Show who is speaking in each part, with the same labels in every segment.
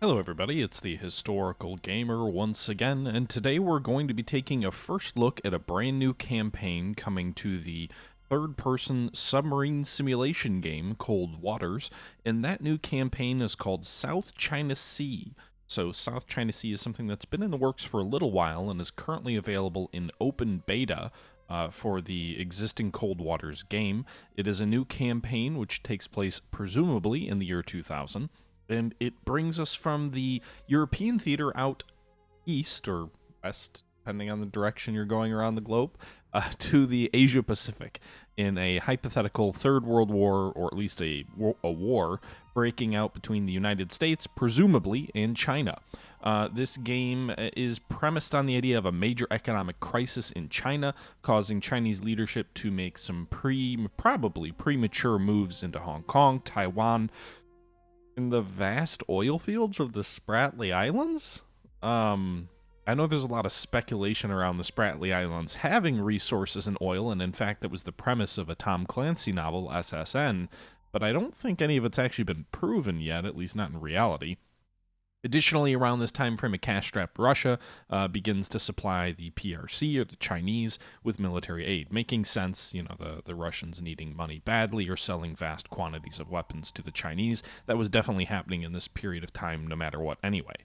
Speaker 1: Hello everybody, it's the Historical Gamer once again, and today we're going to be taking a first look at a brand new campaign coming to the third-person submarine simulation game, Cold Waters, and that new campaign is called South China Sea. So South China Sea is something that's been in the works for a little while and is currently available in open beta for the existing Cold Waters game. It is a new campaign which takes place presumably in the year 2000. And it brings us from the European theater out east or west, depending on the direction you're going around the globe, to the Asia Pacific in a hypothetical Third World War, or at least a war breaking out between the United States, presumably, and China. This game is premised on the idea of a major economic crisis in China, causing Chinese leadership to make some probably premature moves into Hong Kong, Taiwan, in the vast oil fields of the Spratly Islands. I know there's a lot of speculation around the Spratly Islands having resources in oil, and in fact that was the premise of a Tom Clancy novel, SSN, but I don't think any of it's actually been proven yet, at least not in reality. Additionally, around this time frame, a cash-strapped Russia begins to supply the PRC, or the Chinese, with military aid, making sense, the Russians needing money badly or selling vast quantities of weapons to the Chinese. That was definitely happening in this period of time, no matter what, anyway.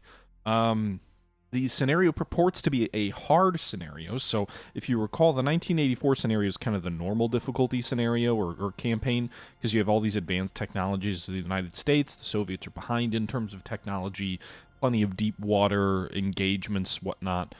Speaker 1: The scenario purports to be a hard scenario, so if you recall, the 1984 scenario is kind of the normal difficulty scenario or campaign, because you have all these advanced technologies of the United States. The Soviets are behind in terms of technology, plenty of deep water engagements, whatnot,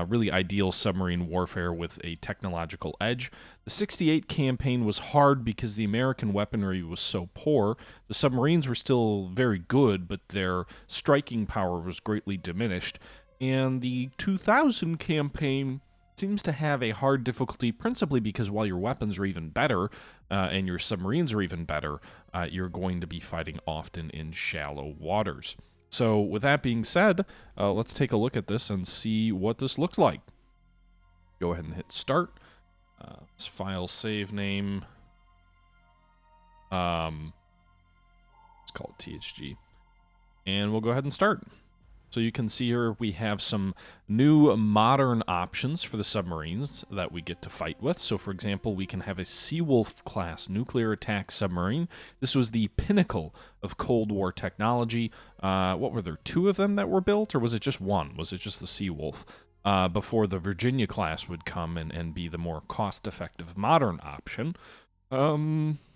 Speaker 1: really ideal submarine warfare with a technological edge. The 68 campaign was hard because the American weaponry was so poor. The submarines were still very good, but their striking power was greatly diminished. And the 2000 campaign seems to have a hard difficulty, principally because while your weapons are even better and your submarines are even better, you're going to be fighting often in shallow waters. So with that being said, let's take a look at this and see what this looks like. Go ahead and hit start. This file save name. Let's call it THG. And we'll go ahead and start. So you can see here we have some new modern options for the submarines that we get to fight with. So for example, we can have a Seawolf class nuclear attack submarine. This was the pinnacle of Cold War technology. What were there, 2 of them that were built, or was it just one? Was it just the Seawolf? Before the Virginia class would come and be the more cost-effective modern option.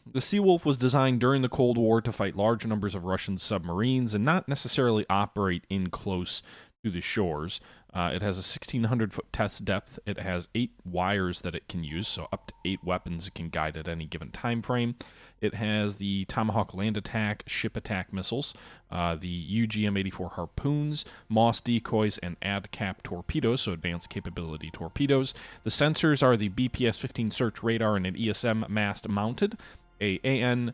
Speaker 1: The Seawolf was designed during the Cold War to fight large numbers of Russian submarines and not necessarily operate in close to the shores. It has a 1,600-foot test depth. It has 8 wires that it can use, so up to 8 weapons it can guide at any given time frame. It has the Tomahawk land attack, ship attack missiles, the UGM-84 harpoons, Moss decoys, and ADCAP torpedoes, so advanced capability torpedoes. The sensors are the BPS-15 search radar and an ESM mast mounted, a AN,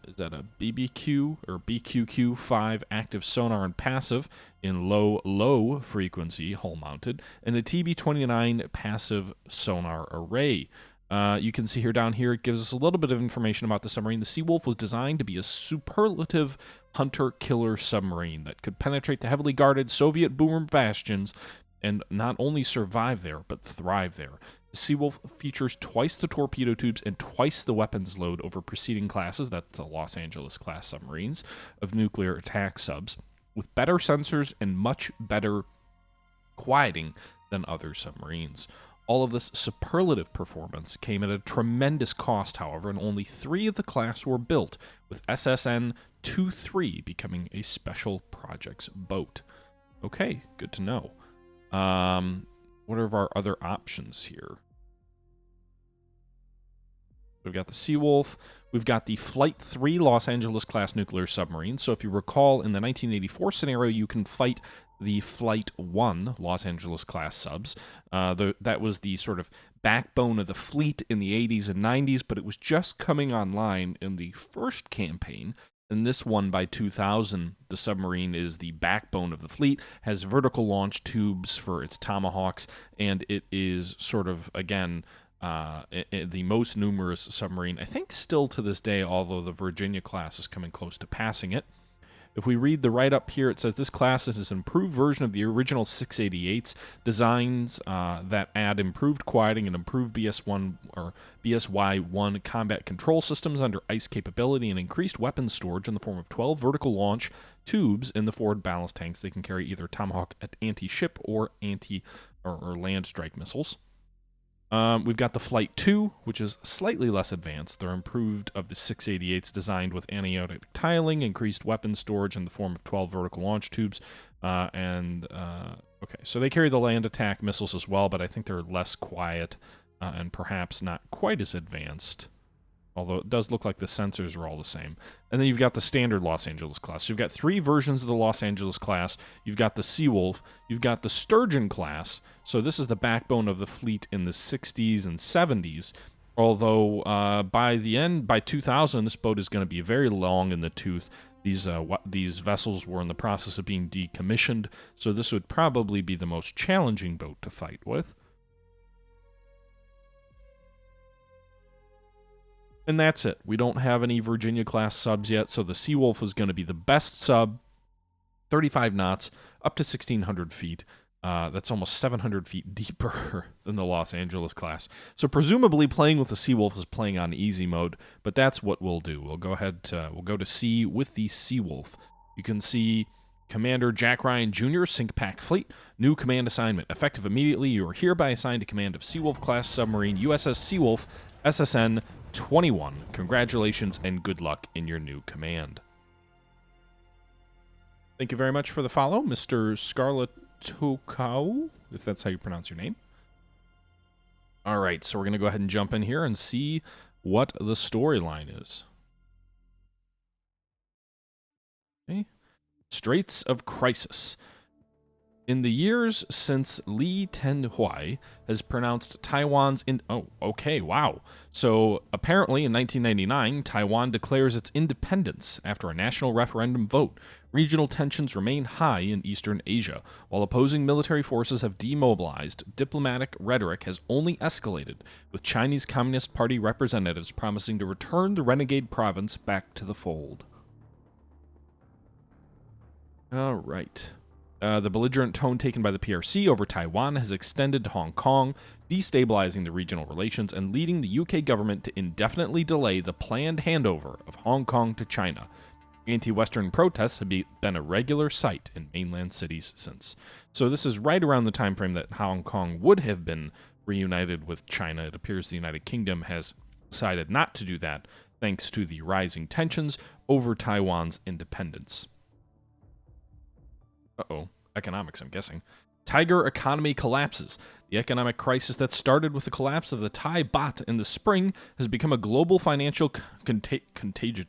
Speaker 1: is that a BBQ or BQQ5 active sonar and passive in low frequency, hull mounted, and a TB29 passive sonar array. You can see here down here, it gives us a little bit of information about the submarine. The Seawolf was designed to be a superlative hunter-killer submarine that could penetrate the heavily guarded Soviet boomer bastions and not only survive there, but thrive there. The Seawolf features twice the torpedo tubes and twice the weapons load over preceding classes, that's the Los Angeles class submarines, of nuclear attack subs, with better sensors and much better quieting than other submarines. All of this superlative performance came at a tremendous cost, however, and only 3 of the class were built, with SSN-23 becoming a special projects boat. Okay, good to know. What are our other options here? We've got the Seawolf. We've got the Flight 3 Los Angeles class nuclear submarine. So if you recall, in the 1984 scenario, you can fight the Flight 1 Los Angeles class subs. That was the sort of backbone of the fleet in the 80s and 90s, but it was just coming online in the first campaign. In this one, by 2000, the submarine is the backbone of the fleet, has vertical launch tubes for its Tomahawks, and it is sort of, again, the most numerous submarine, I think still to this day, although the Virginia class is coming close to passing it. If we read the write-up here, it says this class is an improved version of the original 688's designs that add improved quieting and improved BS1 or BSY-1 combat control systems under ice capability and increased weapons storage in the form of 12 vertical launch tubes in the forward ballast tanks. They can carry either Tomahawk anti-ship or or land strike missiles. We've got the Flight 2, which is slightly less advanced. They're improved of the 688s designed with anionic tiling, increased weapon storage in the form of 12 vertical launch tubes, okay, so they carry the land attack missiles as well, but I think they're less quiet and perhaps not quite as advanced, although it does look like the sensors are all the same. And then you've got the standard Los Angeles class. So you've got 3 versions of the Los Angeles class. You've got the Seawolf. You've got the Sturgeon class. So this is the backbone of the fleet in the 60s and 70s. Although by 2000, this boat is going to be very long in the tooth. These vessels were in the process of being decommissioned. So this would probably be the most challenging boat to fight with. And that's it. We don't have any Virginia-class subs yet, so the Seawolf is going to be the best sub, 35 knots, up to 1,600 feet. That's almost 700 feet deeper than the Los Angeles class. So presumably playing with the Seawolf is playing on easy mode, but that's what we'll do. We'll go to sea with the Seawolf. You can see Commander Jack Ryan Jr., Sink Pack Fleet, new command assignment. Effective immediately, you are hereby assigned to command of Seawolf-class submarine USS Seawolf, SSN 21. Congratulations and good luck in your new command. Thank you very much for the follow, Mr. Scarletokau, if that's how you pronounce your name. All right, so we're going to go ahead and jump in here and see what the storyline is. Okay. Straits of Crisis. In the years since Lee Teng-hui has pronounced Taiwan's oh, okay, wow. So apparently in 1999, Taiwan declares its independence after a national referendum vote. Regional tensions remain high in Eastern Asia. While opposing military forces have demobilized, diplomatic rhetoric has only escalated, with Chinese Communist Party representatives promising to return the renegade province back to the fold. All right. The belligerent tone taken by the PRC over Taiwan has extended to Hong Kong, destabilizing the regional relations and leading the UK government to indefinitely delay the planned handover of Hong Kong to China. Anti-Western protests have been a regular sight in mainland cities since. So this is right around the time frame that Hong Kong would have been reunited with China. It appears the United Kingdom has decided not to do that, thanks to the rising tensions over Taiwan's independence. Economics, I'm guessing. Tiger economy collapses. The economic crisis that started with the collapse of the Thai baht in the spring has become a global financial contagion.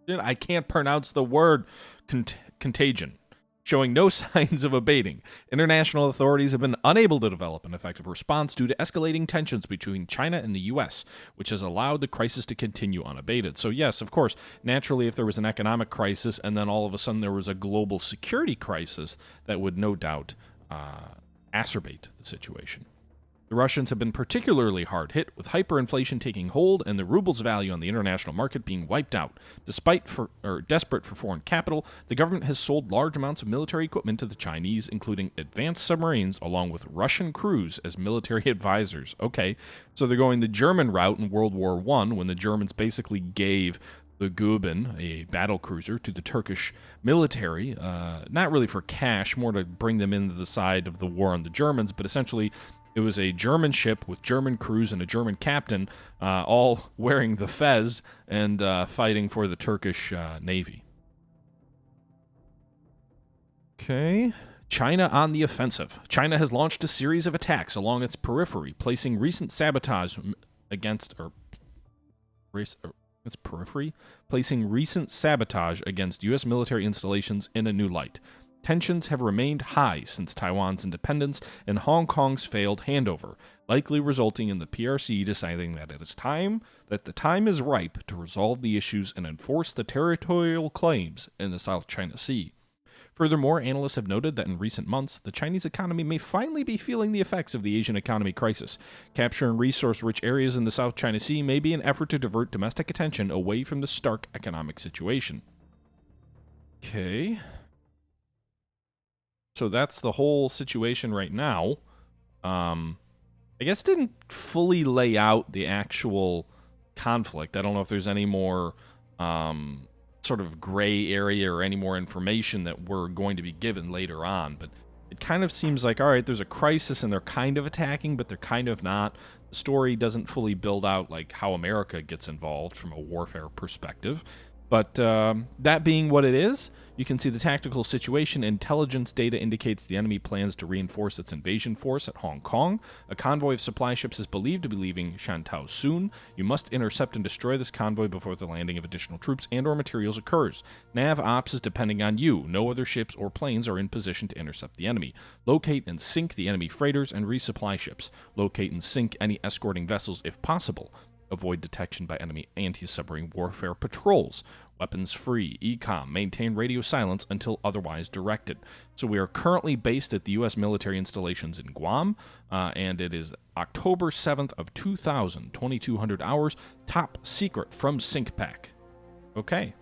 Speaker 1: I can't pronounce the word. Contagion. Showing no signs of abating. International authorities have been unable to develop an effective response due to escalating tensions between China and the U.S., which has allowed the crisis to continue unabated. So yes, of course, naturally, if there was an economic crisis and then all of a sudden there was a global security crisis, that would no doubt acerbate the situation. The Russians have been particularly hard hit, with hyperinflation taking hold and the ruble's value on the international market being wiped out. Desperate for foreign capital, the government has sold large amounts of military equipment to the Chinese, including advanced submarines, along with Russian crews as military advisors. Okay, so they're going the German route in World War I, when the Germans basically gave the Guben, a battle cruiser, to the Turkish military, not really for cash, more to bring them into the side of the war on the Germans, but essentially it was a German ship with German crews and a German captain, all wearing the fez and fighting for the Turkish Navy. Okay. China on the offensive. China has launched a series of attacks along its periphery, placing recent sabotage against U.S. military installations in a new light. Tensions have remained high since Taiwan's independence and Hong Kong's failed handover, likely resulting in the PRC deciding that the time is ripe to resolve the issues and enforce the territorial claims in the South China Sea. Furthermore, analysts have noted that in recent months, the Chinese economy may finally be feeling the effects of the Asian economy crisis. Capturing resource-rich areas in the South China Sea may be an effort to divert domestic attention away from the stark economic situation. Okay. So that's the whole situation right now. I guess it didn't fully lay out the actual conflict. I don't know if there's any more sort of gray area or any more information that we're going to be given later on, but it kind of seems like, all right, there's a crisis and they're kind of attacking, but they're kind of not. The story doesn't fully build out like how America gets involved from a warfare perspective. But that being what it is, you can see the tactical situation. Intelligence data indicates the enemy plans to reinforce its invasion force at Hong Kong. A convoy of supply ships is believed to be leaving Shantou soon. You must intercept and destroy this convoy before the landing of additional troops and or materials occurs. Nav ops is depending on you. No other ships or planes are in position to intercept the enemy. Locate and sink the enemy freighters and resupply ships. Locate and sink any escorting vessels if possible. Avoid detection by enemy anti-submarine warfare patrols. Weapons free, ECOM, maintain radio silence until otherwise directed. So we are currently based at the U.S. military installations in Guam, and it is October 7th of 2000, 2200 hours, top secret from SyncPack. Okay.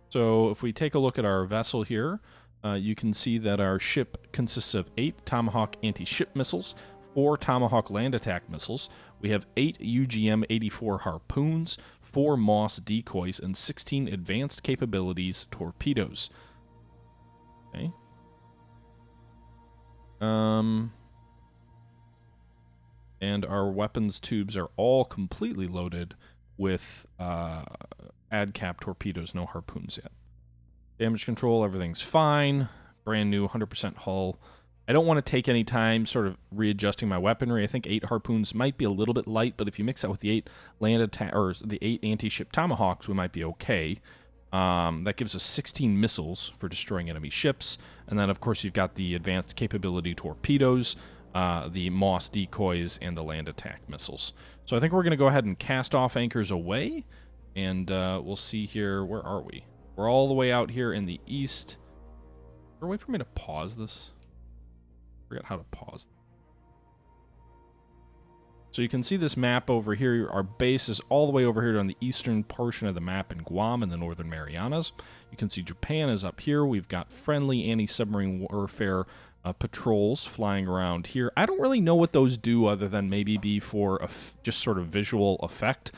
Speaker 1: So if we take a look at our vessel here, you can see that our ship consists of 8 Tomahawk anti-ship missiles, 4 Tomahawk land attack missiles. We have 8 UGM-84 harpoons, 4 Moss decoys, and 16 advanced capabilities torpedoes. Okay. And our weapons tubes are all completely loaded with ADCAP torpedoes, no harpoons yet. Damage control, everything's fine. Brand new, 100% hull. I don't want to take any time sort of readjusting my weaponry. I think 8 harpoons might be a little bit light, but if you mix that with the 8 land attack or the 8 anti-ship Tomahawks, we might be okay. That gives us 16 missiles for destroying enemy ships, and then of course you've got the advanced capability torpedoes, the Moss decoys, and the land attack missiles. So I think we're going to go ahead and cast off anchors away, and we'll see here. Where are we? We're all the way out here in the east. Is there a way for me to pause this? Forget how to pause. So you can see this map over here. Our base is all the way over here on the eastern portion of the map in Guam and the Northern Marianas. You can see Japan is up here. We've got friendly anti-submarine warfare patrols flying around here. I don't really know what those do other than maybe be for just sort of visual effect.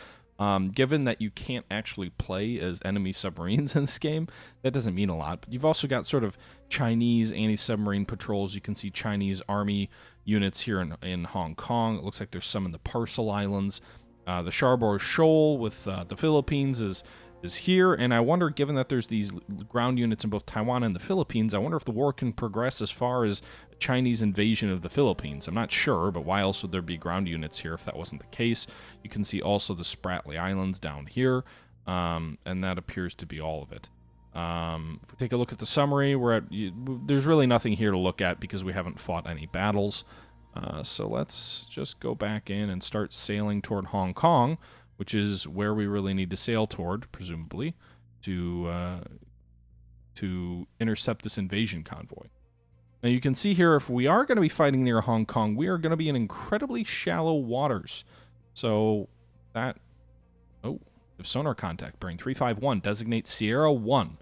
Speaker 1: Given that you can't actually play as enemy submarines in this game, that doesn't mean a lot. But you've also got sort of Chinese anti-submarine patrols. You can see Chinese army units here in Hong Kong. It looks like there's some in the Parcel Islands. The Scarborough Shoal with the Philippines is here, and I wonder, given that there's these ground units in both Taiwan and the Philippines, I wonder if the war can progress as far as a Chinese invasion of the Philippines. I'm not sure, but why else would there be ground units here if that wasn't the case? You can see also the Spratly Islands down here, and that appears to be all of it. If we take a look at the summary, there's really nothing here to look at because we haven't fought any battles. So let's just go back in and start sailing toward Hong Kong, which is where we really need to sail toward, presumably, to intercept this invasion convoy. Now you can see here, if we are going to be fighting near Hong Kong, we are going to be in incredibly shallow waters. So that... Oh, if sonar contact, bearing 351, designate Sierra 1.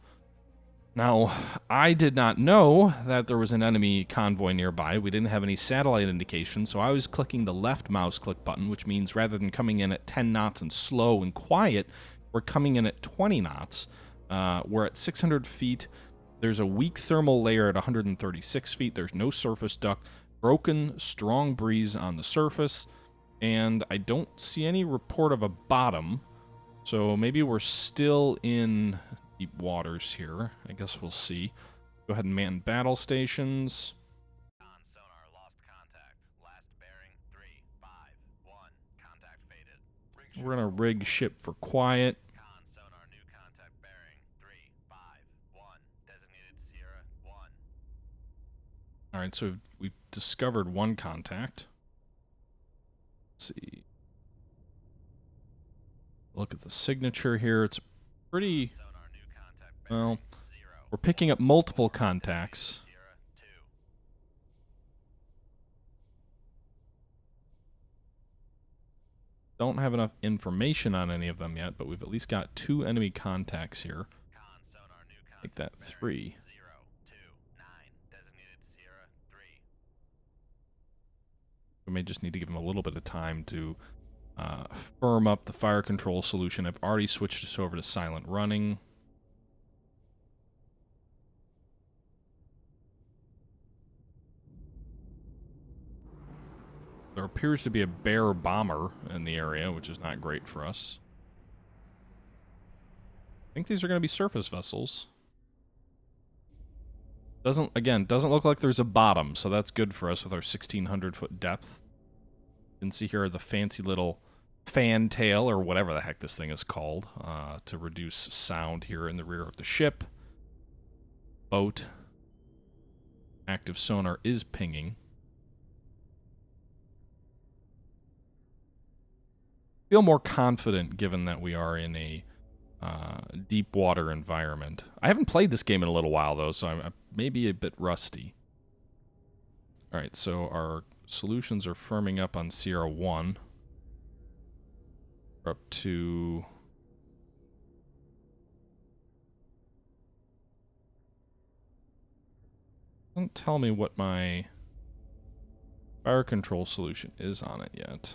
Speaker 1: Now, I did not know that there was an enemy convoy nearby. We didn't have any satellite indication, so I was clicking the left mouse click button, which means rather than coming in at 10 knots and slow and quiet, we're coming in at 20 knots. We're at 600 feet. There's a weak thermal layer at 136 feet. There's no surface duct. Broken, strong breeze on the surface. And I don't see any report of a bottom. So maybe we're still in deep waters here. I guess we'll see. Go ahead and man battle stations.
Speaker 2: Sonar lost contact. Last bearing 351. Contact faded.
Speaker 1: We're gonna rig ship for quiet.
Speaker 2: Sonar new contact bearing 351. Designated Sierra 1.
Speaker 1: All right, so we've discovered one contact. Let's see. Look at the signature here. It's pretty... Well, we're picking up multiple contacts. Don't have enough information on any of them yet, but we've at least got 2 enemy contacts here. Make that
Speaker 2: contact
Speaker 1: 3.
Speaker 2: bearing 029, designated Sierra 3.
Speaker 1: We may just need to give him a little bit of time to firm up the fire control solution. I've already switched this over to silent running. There appears to be a bear bomber in the area, which is not great for us. I think these are going to be surface vessels. Doesn't look like there's a bottom, so that's good for us with our 1,600-foot depth. You can see here the fancy little fan tail, or whatever the heck this thing is called, to reduce sound here in the rear of the ship. Boat. Active sonar is pinging. Feel more confident given that we are in a deep water environment. I haven't played this game in a little while, though, so I'm maybe a bit rusty. Alright, so our solutions are firming up on Sierra 1. We're up to... Doesn't tell me what my fire control solution is on it yet.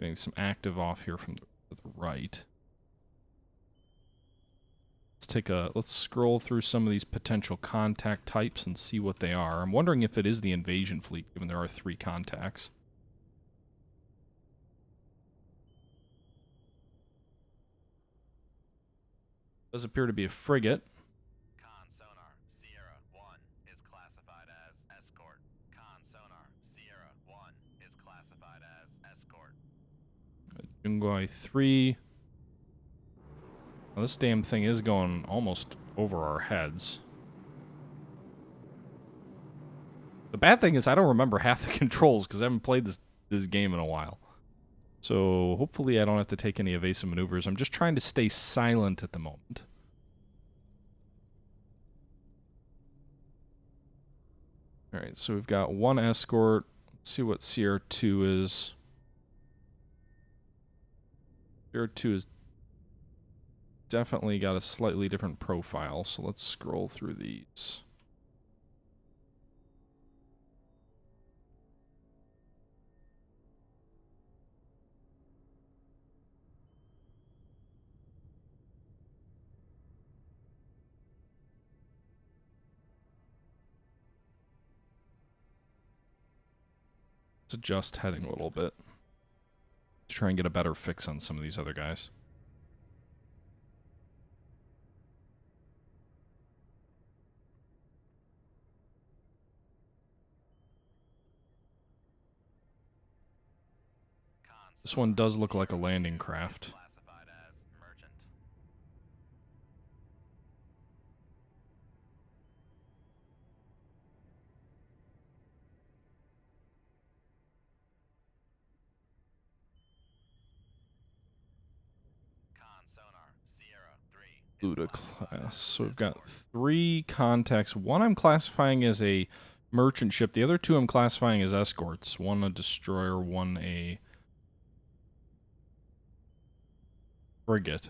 Speaker 1: Getting some active off here from the right. Let's scroll through some of these potential contact types and see what they are. I'm wondering if it is the invasion fleet, given there are 3 contacts. Does appear to be a frigate.
Speaker 2: Con sonar Sierra 1 is classified as escort. Con sonar Sierra 1 is classified as escort.
Speaker 1: Jungoi 3. Now, this damn thing is going almost over our heads. The bad thing is I don't remember half the controls because I haven't played this game in a while. So hopefully I don't have to take any evasive maneuvers. I'm just trying to stay silent at the moment. Alright, so we've got 1 escort. Let's see what Sierra 2 is. Sierra 2 is definitely got a slightly different profile, so let's scroll through these. Let's adjust heading a little bit. Let's try and get a better fix on some of these other guys. This one does look like a landing craft.
Speaker 2: Classified as merchant. Con sonar Sierra 3 is
Speaker 1: Buddha
Speaker 2: classified
Speaker 1: class.
Speaker 2: as
Speaker 1: So we've got
Speaker 2: escort.
Speaker 1: 3 contacts. 1 I'm classifying as a merchant ship. The other 2 I'm classifying as escorts. 1 a destroyer, 1 a frigate.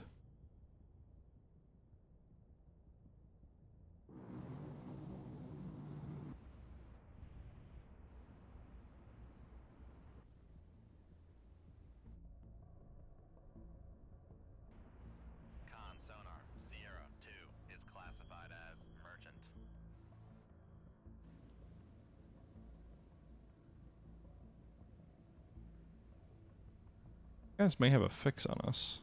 Speaker 2: Con sonar Sierra 2 is classified as merchant.
Speaker 1: You guys may have a fix on us.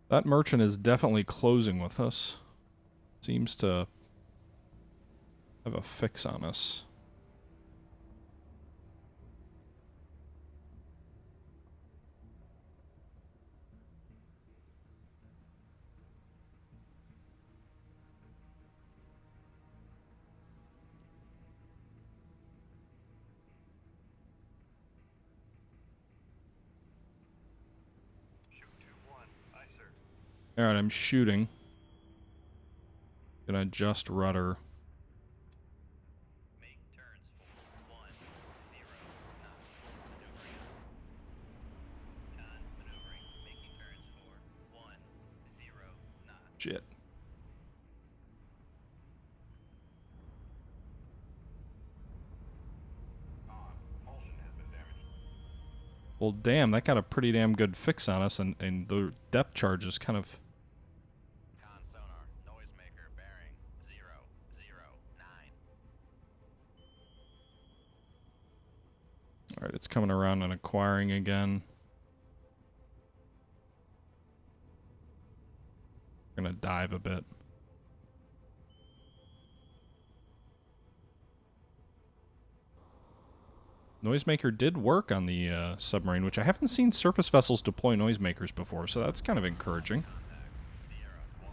Speaker 1: That merchant is definitely closing with us. Seems to have a fix on us.
Speaker 2: Shoot 2-1. Aye, sir.
Speaker 1: Alright, I'm shooting. Gonna adjust rudder.
Speaker 2: Make turns for 1, 0, knots. Maneuvering up. Con, maneuvering, making turns for 1, 0, knots.
Speaker 1: Shit.
Speaker 2: Propulsion has been damaged.
Speaker 1: Well, damn, that got a pretty damn good fix on us, and the depth charge is kind of...
Speaker 2: Con sonar, noisemaker bearing 009.
Speaker 1: Alright, it's coming around and acquiring again. Gonna dive a bit. Noisemaker did work on the submarine, which I haven't seen surface vessels deploy noisemakers before, so that's kind of encouraging.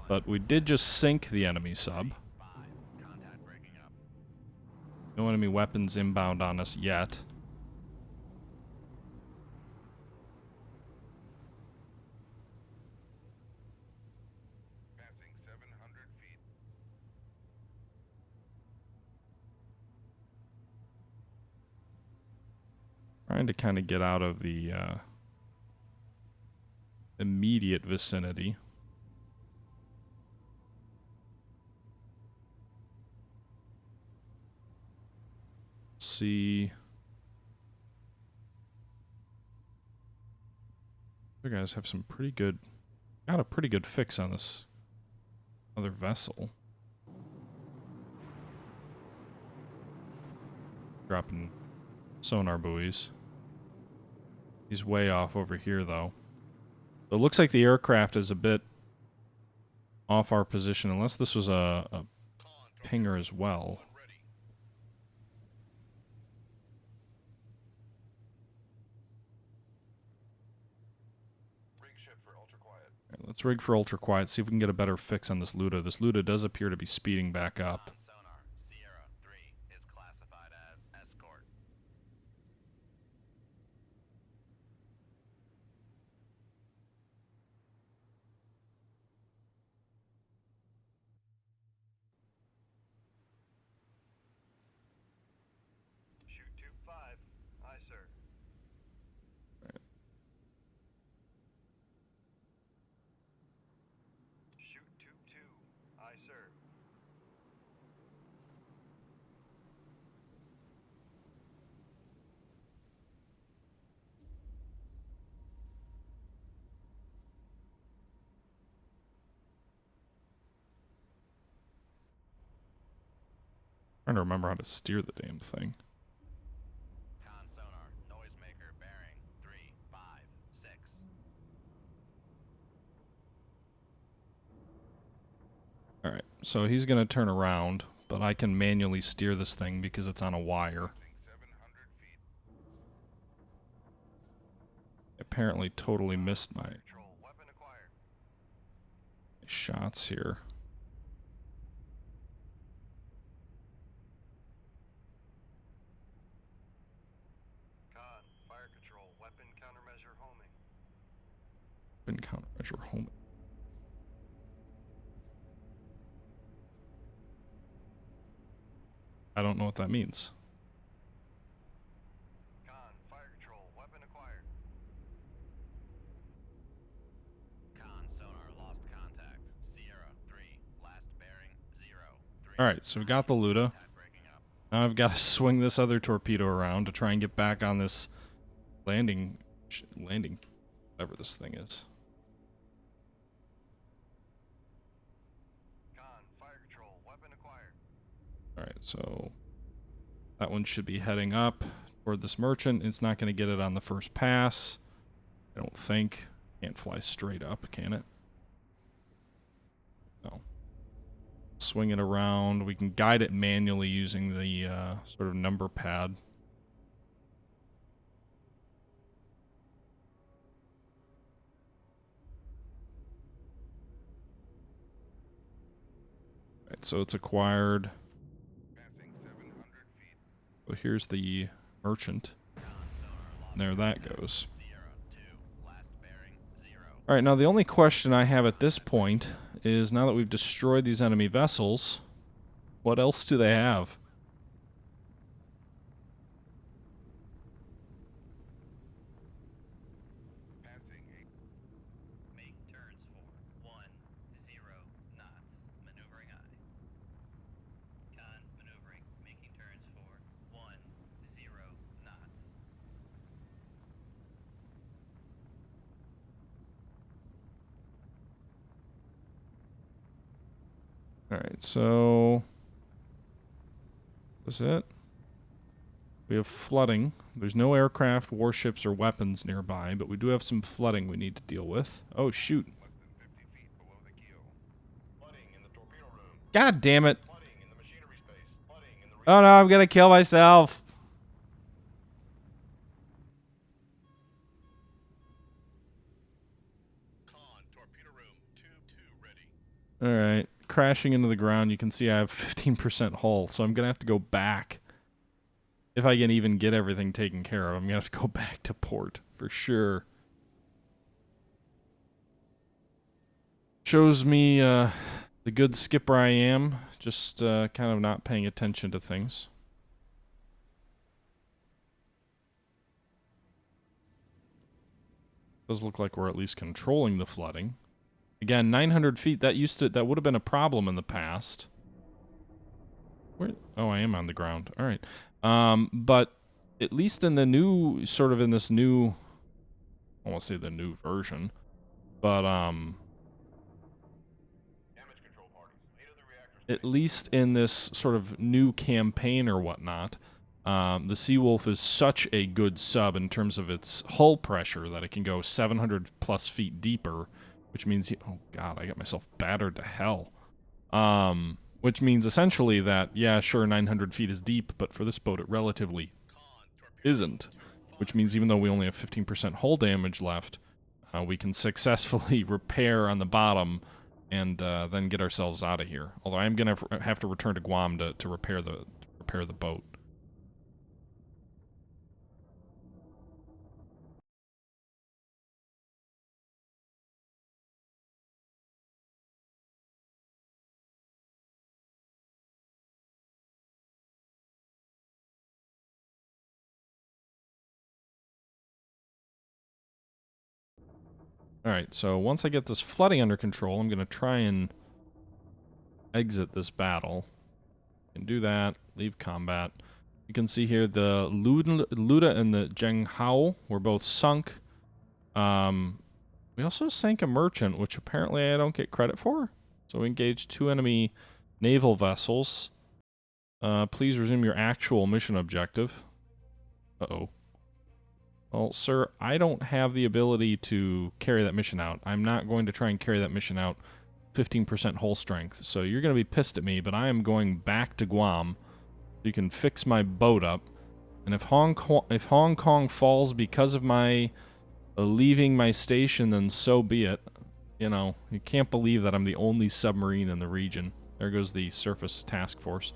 Speaker 1: But we did just sink the enemy sub.
Speaker 2: Contact breaking up.
Speaker 1: No enemy weapons inbound on us yet.
Speaker 2: Passing 700 feet.
Speaker 1: Trying to kind of get out of the immediate vicinity. See. You guys have some pretty good... Got a pretty good fix on this other vessel. Dropping sonar buoys. He's way off over here, though. So it looks like the aircraft is a bit off our position, unless this was a pinger as well.
Speaker 2: Rig shift for ultra quiet.
Speaker 1: Right, let's rig for ultra quiet, see if we can get a better fix on this Luda. This Luda does appear to be speeding back up.
Speaker 2: Sonar, Sierra 3 is classified as escort. Shoot tube 5. Aye, sir. Shoot tube 2. Aye, sir.
Speaker 1: Trying to remember how to steer the damn thing.
Speaker 2: Con sonar, noisemaker bearing 356.
Speaker 1: Alright, so he's going to turn around, but I can manually steer this thing because it's on a wire.
Speaker 2: Passing 700 feet.
Speaker 1: Apparently totally missed my
Speaker 2: Control, weapon acquired.
Speaker 1: shots here.
Speaker 2: Con, fire control, weapon countermeasure homing.
Speaker 1: Been countermeasure home. I don't know what that means.
Speaker 2: Con, fire control, weapon acquired. Con, sonar, lost contact. Sierra 3, last bearing 03.
Speaker 1: Alright, so we got the Luda.
Speaker 2: Contact breaking up.
Speaker 1: Now I've got to swing this other torpedo around to try and get back on this landing, whatever this thing is.
Speaker 2: Con, fire control, weapon acquired.
Speaker 1: Alright, so that one should be heading up toward this merchant. It's not going to get it on the first pass. I don't think. Can't fly straight up, can it? No. Swing it around. We can guide it manually using the sort of number pad. Right, so it's acquired.
Speaker 2: Passing 700 feet.
Speaker 1: So here's the merchant.
Speaker 2: Con, sonar, lost
Speaker 1: And there that
Speaker 2: contact.
Speaker 1: goes.
Speaker 2: Sierra 2, last bearing 0.
Speaker 1: All right, now the only question I have at this point is, now that we've destroyed these enemy vessels, what else do they have?
Speaker 2: Make turns for 10 knots. Maneuvering aye. Con maneuvering. Making turns for 10 knots.
Speaker 1: All right, so that's it. We have flooding. There's no aircraft, warships, or weapons nearby, but we do have some flooding we need to deal with. Oh, shoot. God damn it. Oh no, I'm gonna kill myself. Alright, crashing into the ground. You can see I have 15% hull, so I'm gonna have to go back. If I can even get everything taken care of, I'm gonna have to go back to port, for sure. Shows me the good skipper I am, just kind of not paying attention to things. Does look like we're at least controlling the flooding. Again, 900 feet, that would have been a problem in the past. Where? Oh, I am on the ground. All right. But at least in the new, sort of in this new, I won't say the new version, but at least in this sort of new campaign or whatnot, the Seawolf is such a good sub in terms of its hull pressure that it can go 700 plus feet deeper, which means, oh god, I got myself battered to hell. Which means essentially that, yeah, sure, 900 feet is deep, but for this boat it relatively isn't. Which means even though we only have 15% hull damage left, we can successfully repair on the bottom and then get ourselves out of here. Although I am going to have to return to Guam to repair the boat. Alright, so once I get this flooding under control, I'm going to try and exit this battle. Can do that, leave combat. You can see here the Luda and the Zhenghao were both sunk. We also sank a merchant, which apparently I don't get credit for. So we engaged 2 enemy naval vessels. Please resume your actual mission objective. Uh-oh. Well, sir, I don't have the ability to carry that mission out. I'm not going to try and carry that mission out 15% hull strength. So you're going to be pissed at me, but I am going back to Guam so you can fix my boat up. And if Hong Kong falls because of my leaving my station, then so be it. You know, you can't believe that I'm the only submarine in the region. There goes the surface task force.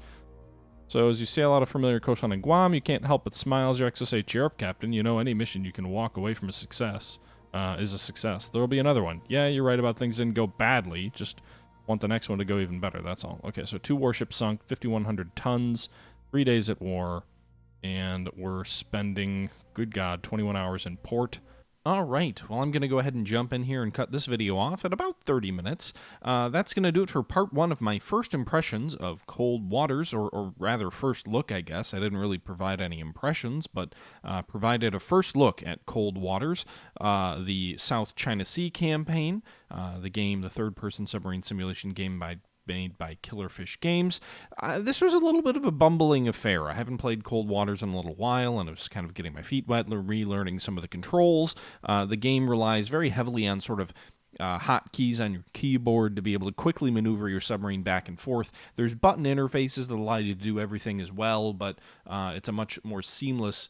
Speaker 1: So as you sail out of familiar coastline in Guam, you can't help but smile as your exo say, cheer up, Captain. You know any mission you can walk away from a success is a success. There will be another one. Yeah, you're right about things didn't go badly. Just want the next one to go even better, that's all. Okay, so 2 warships sunk, 5,100 tons, 3 days at war, and we're spending, good God, 21 hours in port. Alright, well I'm going to go ahead and jump in here and cut this video off at about 30 minutes. That's going to do it for part 1 of my first impressions of Cold Waters, or rather first look, I guess. I didn't really provide any impressions, but provided a first look at Cold Waters, the South China Sea campaign, the third-person submarine simulation game made by Killerfish Games. This was a little bit of a bumbling affair. I haven't played Cold Waters in a little while, and I was kind of getting my feet wet, relearning some of the controls. The game relies very heavily on sort of hotkeys on your keyboard to be able to quickly maneuver your submarine back and forth. There's button interfaces that allow you to do everything as well, but it's a much more seamless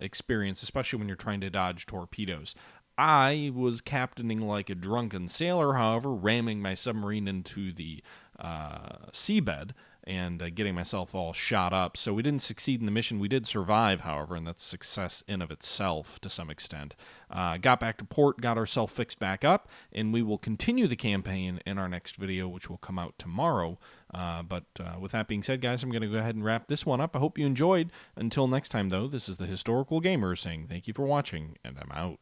Speaker 1: experience, especially when you're trying to dodge torpedoes. I was captaining like a drunken sailor, however, ramming my submarine into the seabed, and getting myself all shot up. So we didn't succeed in the mission. We did survive, however, and that's success in of itself to some extent. Got back to port, got ourselves fixed back up, and we will continue the campaign in our next video, which will come out tomorrow. But with that being said, guys, I'm going to go ahead and wrap this one up. I hope you enjoyed. Until next time, though, this is the Historical Gamer saying thank you for watching, and I'm out.